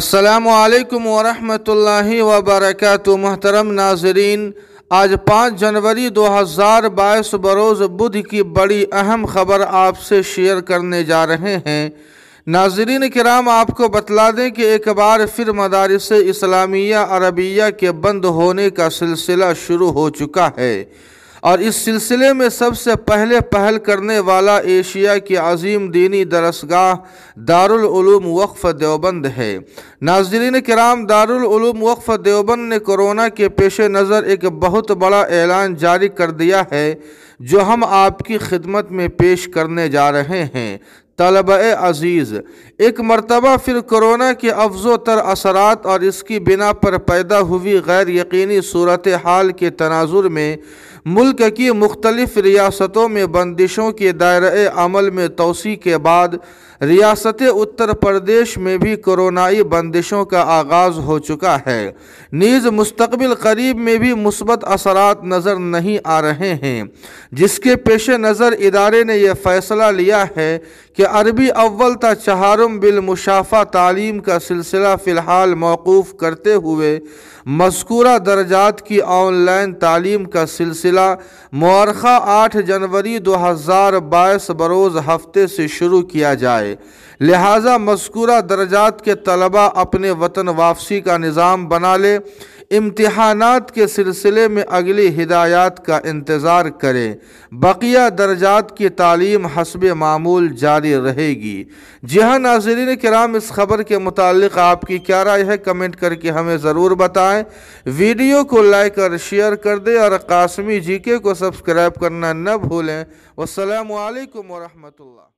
अस्सलामुअलैकुम वरहमतुल्लाहि वबरकातुहू। मुहतरम नाज़रीन, आज 5 जनवरी 2022 बरोज़ बुध की बड़ी अहम ख़बर आपसे शेयर करने जा रहे हैं। नाज़रीन किराम, आपको बतला दें कि एक बार फिर मदारिस इस्लामिया अरबिया के बंद होने का सिलसिला शुरू हो चुका है और इस सिलसिले में सबसे पहले पहल करने वाला एशिया की अजीम दीनी दरसगाह दारुल उलूम वक्फ देवबंद है। नाज़रीन किराम, दारुल उलूम वक्फ देवबंद ने कोरोना के पेश नज़र एक बहुत बड़ा ऐलान जारी कर दिया है जो हम आपकी खिदमत में पेश करने जा रहे हैं। तलबा-ए अज़ीज़, एक मरतबा फिर कोरोना के अफजो तर असरात और इसकी बिना पर पैदा हुई गैर यकीनी सूरत हाल के तनाजुर में मुल्क की मुख्तलिफ रियासतों में बंदिशों के दायरे अमल में तोसी के बाद रियासत उत्तर प्रदेश में भी कोरोनाई बंदिशों का आगाज़ हो चुका है। नीज़ मुस्तक़बिल करीब में भी मुस्बत असरात नज़र नहीं आ रहे हैं, जिसके पेश नज़र इदारे ने यह फ़ैसला लिया है कि अरबी अव्वल ता चहारुम बिल मुशाफ़ा तालीम का सिलसिला फ़िलहाल मौकूफ़ करते हुए मज़कूरा दर्जात की ऑनलाइन तालीम का सिलसिला मुअर्रखा 8 जनवरी 2022 बरोज़ हफ्ते से शुरू किया जाए। लिहाजा मज़कूरा दर्जात के तलबा अपने वतन वापसी का निज़ाम बना ले, इम्तिहानात के सिलसिले में अगली हिदायत का इंतज़ार करें। बकिया दर्जात की तालीम हस्बे मामूल जारी रहेगी। जी हाँ नाज़रीन किराम, इस खबर के मुताल्लिक़ आपकी क्या राय है कमेंट करके हमें ज़रूर बताएं। वीडियो को लाइक और शेयर कर दें और कासमी जीके को सब्सक्राइब करना न भूलें। वस्सलामु अलैकुम वरहमतुल्लाह।